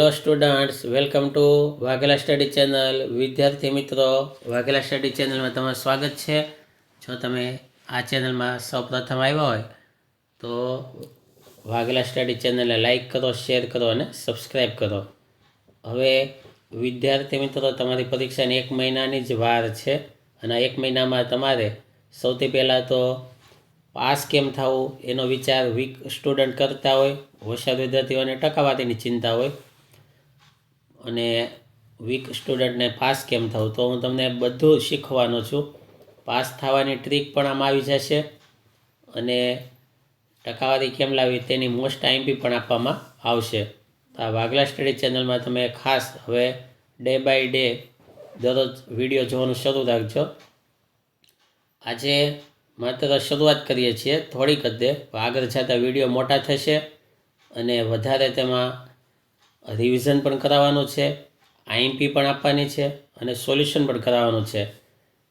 Hello students, welcome to Vaghela study channel. વિદ્યાર્થી મિત્રો, Vaghela study ચેનલમાં તમારું સ્વાગત છે. જો તમે આ ચેનલમાં સૌપ્રથમ આવ્યા હોય તો વાઘેલા સ્ટડી ચેનલને લાઈક કરો, શેર કરો અને સબસ્ક્રાઈબ કરો. હવે વિદ્યાર્થી મિત્રો, તમારી પરીક્ષાની 1 મહિનાની જ વાર છે અને 1 મહિનામાં તમારે સૌથી પહેલાં તો પાસ કેમ થવું એનો વિચાર વીક સ્ટુડન્ટ કરતા હોય, હોશિયાર વિદ્યાર્થીઓને ટકાવારીની ચિંતા હોય અને વીક સ્ટુડન્ટને પાસ કેમ થવું, તો હું તમને બધું શીખવાનો છું. પાસ થવાની ટ્રીક પણ આમાં આવી જશે અને ટકાવારી કેમ લાવવી તેની મોસ્ટ આઈએમપી પણ આપવામાં આવશે. આ વાઘેલા સ્ટડી ચેનલમાં તમે ખાસ હવે ડે બાય ડે દરરોજ વિડીયો જોવાનું શરૂ રાખજો. આજે માત્ર શરૂઆત કરીએ છીએ, થોડીક જ દે, આગળ જતાં વિડીયો મોટા થશે અને વધારે તેમાં રિવિઝન પણ કરાવવાનું છે, આઈએમપી પણ આપવાની છે અને સોલ્યુશન પણ કરાવવાનું છે.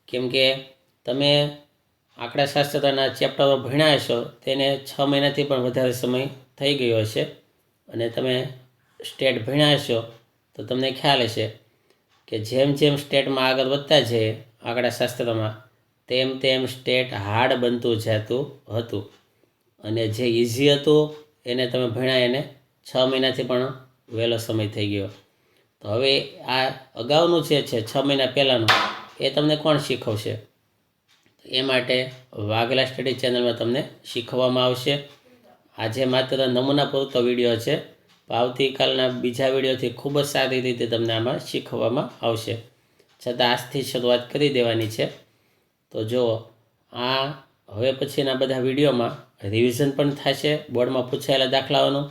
કેમ કે તમે આંકડાશાસ્ત્રના ચેપ્ટરો ભણ્યા હશો તેને 6 મહિનાથી પણ વધારે સમય થઈ ગયો હશે અને તમે સ્ટેટ ભણ્યા હશો તો તમને ખ્યાલ હશે કે જેમ જેમ સ્ટેટમાં આગળ વધતા જઈએ આંકડાશાસ્ત્રમાં તેમ તેમ સ્ટેટ હાર્ડ બનતું જતું હતું અને જે ઇઝી હતું એને તમે ભણ્યા એને 6 મહિનાથી પણ વહેલો સમય થઈ ગયો. તો હવે આ અગાઉનું જે છે 6 મહિના પહેલાંનું એ તમને કોણ શીખવશે? એ માટે વાઘેલા સ્ટડી ચેનલમાં તમને શીખવવામાં આવશે. આજે માત્ર નમૂના પૂરતો વિડીયો છે, આવતીકાલના બીજા વિડીયોથી ખૂબ જ સારી રીતે તમને આમાં શીખવવામાં આવશે. છતાં આજથી શરૂઆત કરી દેવાની છે. તો જો આ હવે પછીના બધા વિડીયોમાં રિવિઝન પણ થશે, બોર્ડમાં પૂછાયેલા દાખલાઓનું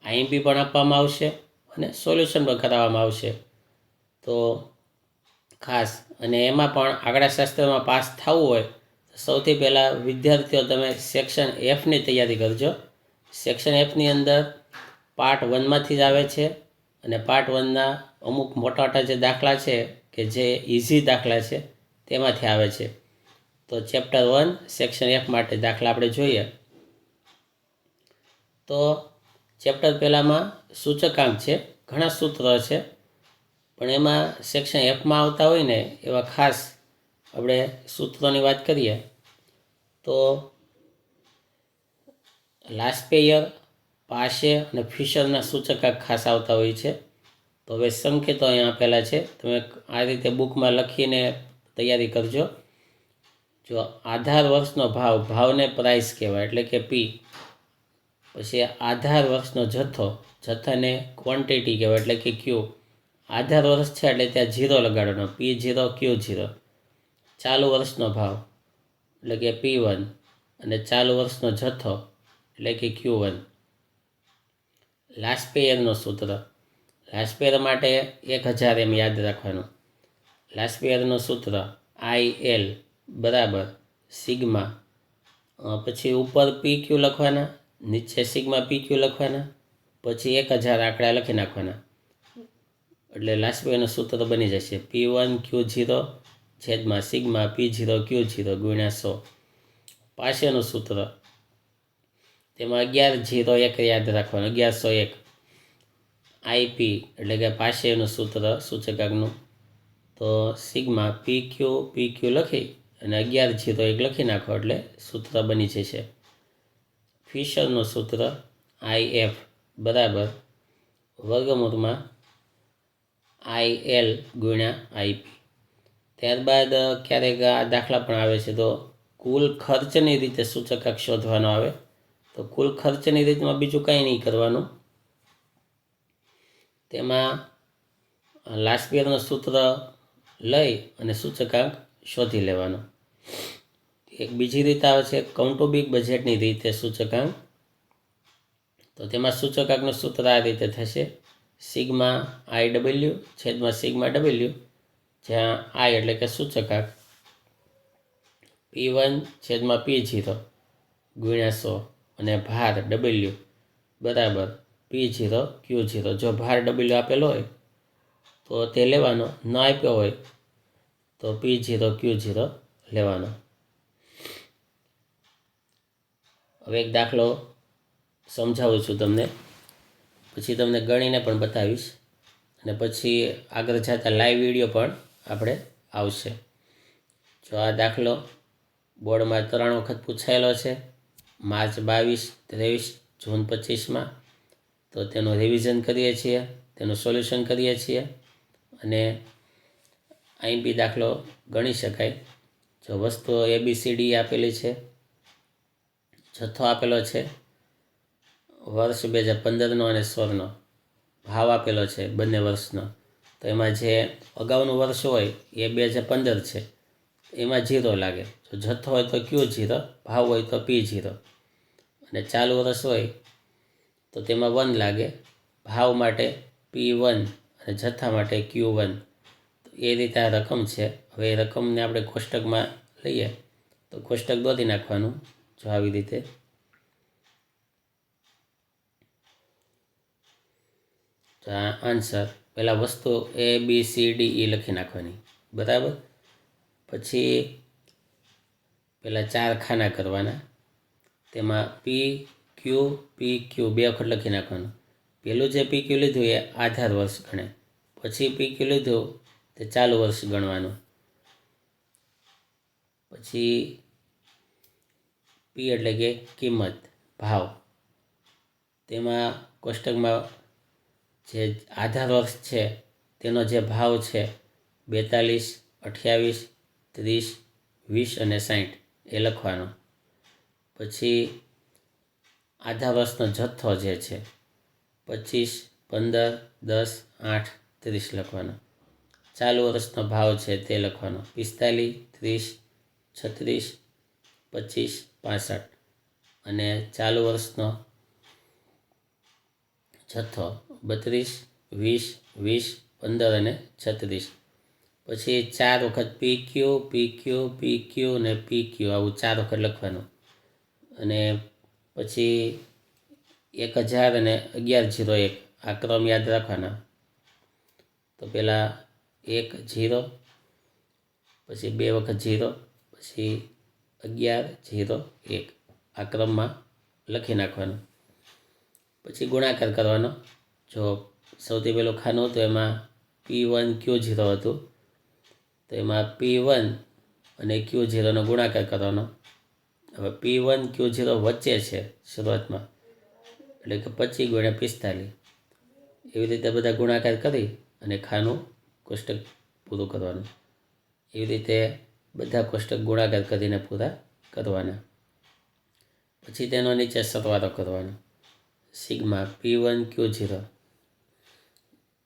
આઈએમપી પણ આપવામાં આવશે અને સોલ્યુશન પણ કરાવવામાં આવશે. તો ખાસ અને એમાં પણ આંકડાશાસ્ત્રમાં પાસ થવું હોય તો સૌથી પહેલાં વિદ્યાર્થીઓ તમે સેક્શન એફની તૈયારી કરજો. સેક્શન એફની અંદર પાર્ટ 1માંથી જ આવે છે અને પાર્ટ 1ના અમુક મોટા જે દાખલા છે કે જે ઇઝી દાખલા છે તેમાંથી આવે છે. તો ચેપ્ટર 1 સેક્શન એફ માટે દાખલા આપણે જોઈએ. તો ચેપ્ટર પહેલાંમાં સૂચકાંક છે, ઘણા સૂત્રો છે, પણ એમાં સેક્શન એફમાં આવતા હોય ને એવા ખાસ આપણે સૂત્રોની વાત કરીએ તો લાસ્પેયર, પાશે અને ફિશરના સૂચકાંક ખાસ આવતા હોય છે. તો હવે સંકેતો અહીંયા આપેલા છે, તમે આ રીતે બુકમાં લખીને તૈયારી કરજો. જો આધાર વર્ષનો ભાવ, ભાવને પ્રાઇસ કહેવાય એટલે કે પી. પછી આધાર વર્ષનો જથ્થો, જથ્થાને ક્વોન્ટિટી કહેવાય એટલે કે ક્યુ. આધાર વર્ષ છે એટલે ત્યાં 0 લગાડવાનો, P0 Q0. ચાલુ વર્ષનો ભાવ એટલે કે P1 અને ચાલુ વર્ષનો જથ્થો એટલે કે Q1. લાસ્પેયરનો સૂત્ર, લાસ્પેયર માટે 1000 એમ યાદ રાખવાનું. લાસ્પેયરનું સૂત્ર IL બરાબર સિગ્મા, પછી ઉપર PQ લખવાના, નીચે સિગ્મા PQ લખવાના, પછી 1000 આંકડા લખી નાખવાના એટલે લાસ્પેયરનું સૂત્ર બની જશે P1 Q0 છેદમાં સિગ્મા P0 Q0 ગુણ્યા 100. પાસેનું સૂત્ર તેમાં 1101 યાદ રાખવાનું, 1101 IP એટલે કે પાસેનું સૂત્ર સૂચકાંકનું. તો સિગ્મા PQ લખી અને 1101 લખી નાખો એટલે સૂત્ર બની જશે. ફિશરનું સૂત્ર IF બરાબર વર્ગમૂળમાં IL ગુણ્યા IP. ત્યારબાદ ક્યારેક આ દાખલા પણ આવે છે તો કુલ ખર્ચની રીતે સૂચકાંક શોધવાનો આવે. તો કુલ ખર્ચની રીતમાં બીજું કંઈ નહીં કરવાનું, તેમાં લાસ્પેયરનું સૂત્ર લઈ અને સૂચકાંક શોધી લેવાનો. એક બીજી રીત આવે છે કૌટુંબિક બજેટની રીતે સૂચકાંક. તો તેમાં સૂચકાંકનું સૂત્ર આ રીતે થશે સિગ્મા IW છેદમાં સિગ્મા W, જ્યાં I એટલે કે સૂચકાંક, P1 છેદમાં P0 ગુણ્યા 100 અને ભાર W બરાબર P0 Q0. જો ભાર W આપેલો હોય તો તે લેવાનો, ન આપ્યો હોય તો P0 Q0 લેવાનો. હવે એક દાખલો સમજાવું છું તમને. પછી તમને ગણીને પણ બતાવીશ અને પછી આગળ જતા લાઈવ વિડીયો પણ આપણે આવશે. જો આ દાખલો બોર્ડમાં 3 વખત પૂછાયેલો છે, માર્ચ 22, 23, જૂન 25માં. તો તેનું રિવિઝન કરીએ છીએ, તેનું સોલ્યુશન કરીએ છીએ અને અહીં બી દાખલો ગણી શકાય. જો વસ્તુઓ ABCD આપેલી છે, જથ્થો આપેલો છે, વર્ષ 2015નો અને 16નો ભાવ આપેલો છે બંને વર્ષનો. તો એમાં જે અગાઉનું વર્ષ હોય એ 2015 છે, એમાં 0 લાગે. જો જથ્થો હોય તો Q0, ભાવ હોય તો P0 અને ચાલુ વર્ષ હોય તો તેમાં 1 લાગે, ભાવ માટે P1 અને જથ્થા માટે Q1. તો એ રીતે આ રકમ છે. હવે એ રકમને આપણે કોષ્ટકમાં લઈએ તો કોષ્ટક દોરી નાખવાનું. જો આવી રીતે તો આ આન્સર પહેલાં વસ્તુ ABCDE લખી નાખવાની, બરાબર. પછી પહેલાં 4 ખાના કરવાના, તેમાં PQ 2 વખત લખી નાખવાનું. પહેલું જે PQ લીધું એ આધાર વર્ષ ગણે, પછી PQ લીધું તે ચાલુ વર્ષ ગણવાનું. પછી P એટલે કે કિંમત, ભાવ. તેમાં કોષ્ટકમાં જે આધાર વર્ષ છે તેનો જે ભાવ છે 42, 28, 30, 20 અને 60 એ લખવાનો. પછી આધાર વર્ષનો જથ્થો જે છે 25, 15, 10, 8, 30 લખવાનો. ચાલુ વર્ષનો ભાવ છે તે લખવાનો 45, 30, 36, 25, 65 અને ચાલુ વર્ષનો જથ્થો 32, 20, 20, 15 અને 36. પછી 4 વખત PQ, PQ, PQ અને PQ આવું 4 વખત લખવાનું. અને પછી 1000 અને 1101 આ ક્રમ યાદ રાખવાના. તો પહેલાં 1, 0, પછી 2 વખત 0, પછી 11, 0, 1 આ ક્રમમાં લખી નાખવાનું. પછી ગુણાકાર કરવાનો. જો સૌથી પહેલું ખાનું હતું એમાં P1 Q0 હતું, તો એમાં P1 અને Q0નો ગુણાકાર કરવાનો. હવે P1 Q0 વચ્ચે છે શરૂઆતમાં, એટલે કે 25 × 45. એવી રીતે બધા ગુણાકાર કરી અને ખાનું કોષ્ટક પૂરું કરવાનું. એવી રીતે બધા કોષ્ટક ગુણાકાર કરીને પૂરા કરવાના. પછી તેનો નીચે સરવાળો કરવાનો. Sigma P1 Q0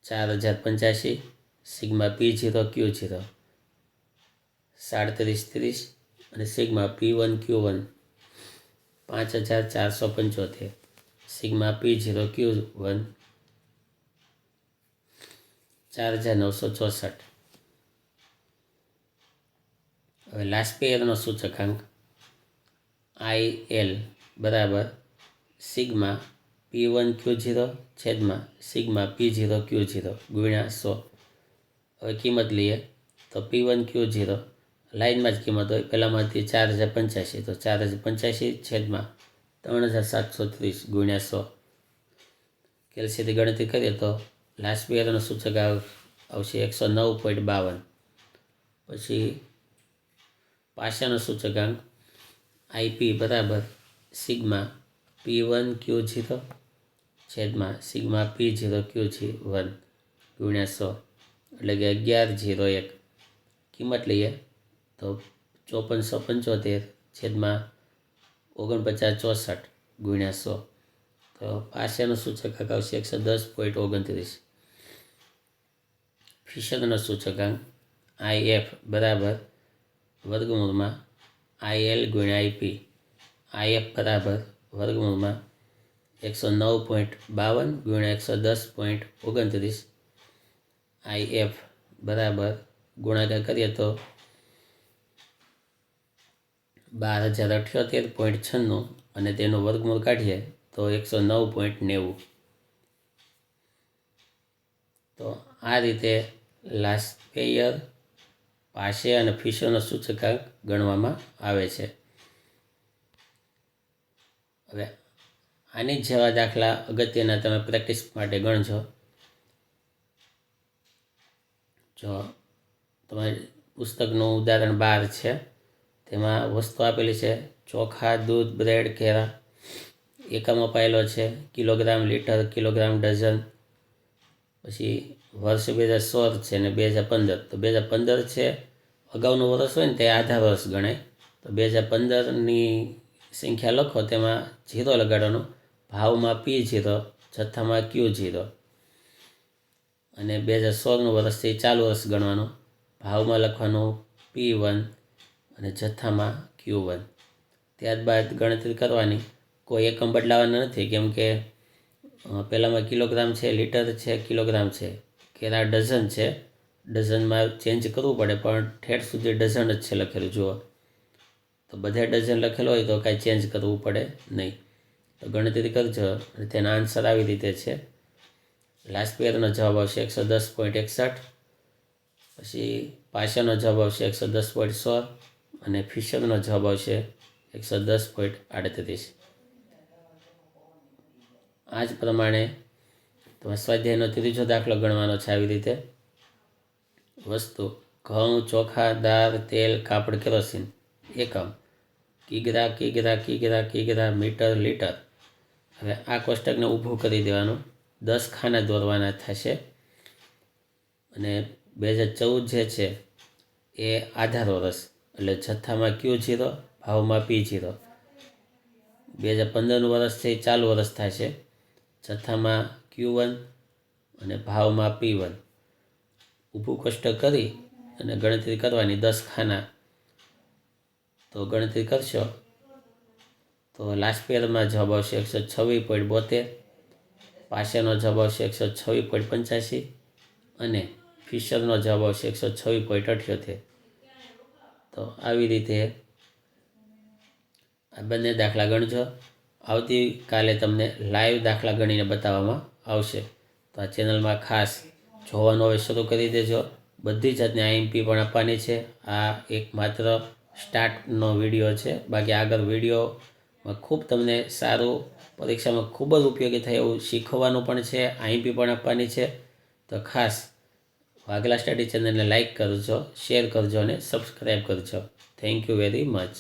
4085, sigma P0 Q0 3730 અને sigma P1 Q1 5475, sigma P0 Q1 4964. હવે લાસ્ટ પેયરનો સૂચકાંક IL બરાબર સિગ્મા P1 Q0 છેદમાં સિગ્મા P0 Q0 ગુણ્યા 100. હવે કિંમત લઈએ તો P1 Q0 લાઇનમાં જ કિંમત હોય, પહેલાંમાંથી 4085, તો 4085 છેદમાં 3730 ગુણ્યા 100. કેલ્સીથી ગણતરી કરીએ તો લાસ્ટ પેયરનો સૂચક આવશે 109.52. પછી પાસાનો સૂચકાંક IP બરાબર સિગ્મા P1 Q0 છેદમાં સિગ્મા P0 Q1 ગુણ્યા 100, એટલે કે 1101. કિંમત લઈએ તો 5475 છેદમાં 4964 ગુણ્યા 100. તો પાસાનો સૂચકાંક આવશે 110.29. ફિશરનો સૂચકાંક IF બરાબર વર્ગમૂળમાં IL ગુણ્યા IP. IF બરાબર વર્ગમૂળમાં 109.52 ગુણ્યા 110.29. IF બરાબર ગુણાકાર કરીએ તો 12078.96 અને તેનું વર્ગમૂળ કાઢીએ તો 109.90. તો આ રીતે લાસ્ટ પેયર, પાસે અને ફિશરનો સૂચકાંક ગણવામાં આવે છે. હવે આની જ જેવા દાખલા અગત્યના તમે પ્રેક્ટિસ માટે ગણજો. જો તમારી પુસ્તકનું ઉદાહરણ 12 છે, તેમાં વસ્તુ આપેલી છે ચોખા, દૂધ, બ્રેડ, કેળા. એકમ અપાયેલો છે કિલોગ્રામ, લીટર, કિલોગ્રામ, ડઝન. પછી વર્ષ 2016 છે અને 2015. તો 2015 છે, અગાઉનું વર્ષ હોય ને તે આધા વર્ષ ગણાય. તો 2015ની સંખ્યા લખો, તેમાં 0 લગાડવાનો, ભાવમાં P0, જથ્થામાં Q0. અને 2016નું વર્ષથી ચાલુ વર્ષ ગણવાનું, ભાવમાં લખવાનું P1 અને જથ્થામાં Q1. ત્યારબાદ ગણતરી કરવાની. કોઈ એકમ બદલાવાના નથી, કેમ કે પહેલાંમાં કિલોગ્રામ છે, લીટર છે, કિલોગ્રામ છે. કેળા ડઝન છે, ડઝનમાં ચેન્જ કરવું પડે, પણ ઠેઠ સુધી ડઝન જ છે લખેલું. જુઓ, તો બધે ડઝન લખેલું હોય તો કાંઈ ચેન્જ કરવું પડે નહીં. તો ગણતરી કરજો અને તેના આન્સર આવી રીતે છે. લાસ્ટ પેયરનો જવાબ આવશે 110.61. પછી પાછળનો જવાબ આવશે 110.16 અને ફિશરનો જવાબ આવશે 110.38. આ જ પ્રમાણે તમારે સ્વાધ્યાયનો ત્રીજો દાખલો ગણવાનો છે. આવી રીતે વસ્તુ ઘઉં, ચોખા, દાળ, તેલ, કાપડ, કેરોસીન. એકમ કિગ્રા, કિગ્રા, કિગ્રા, કિગ્રા, મીટર, લીટર. હવે આ કોષ્ટકને ઊભું કરી દેવાનું, 10 ખાના દોરવાના થશે. અને 2014 જે છે એ આધાર વર્ષ, એટલે જથ્થામાં Q0, ભાવમાં P0. 2015નું વર્ષ છે એ ચાલુ વર્ષ થશે, જથ્થામાં Q1 અને ભાવમાં P1. ઊભું કોષ્ટક કરી અને ગણતરી કરવાની, 10 ખાના. તો ગણતરી કરશો તો લાસ્ટ પેયરમાં જવાબ આવશે 126.72, પાછળનો જવાબ આવશે 126.85 અને ફિશરનો જવાબ આવશે 126.78. તો આવી રીતે આ બંને દાખલા ગણજો. આવતીકાલે તમને લાઈવ દાખલા ગણીને બતાવવામાં આવશે. તો આ ચેનલમાં ખાસ જોવાનું હવે શરૂ કરી દેજો. બધી જાતની IMP પણ આપવાની છે. આ એક માત્ર સ્ટાર્ટનો વિડીયો છે, બાકી આગળ વિડીયોમાં ખૂબ તમને સારું, પરીક્ષામાં ખૂબ જ ઉપયોગી થાય એવું શીખવાનું પણ છે. IMP પણ આપવાની છે. તો ખાસ વાઘેલા સ્ટડી ચેનલને લાઈક કરજો, શેર કરજો અને સબસ્ક્રાઈબ કરજો. Thank you very much.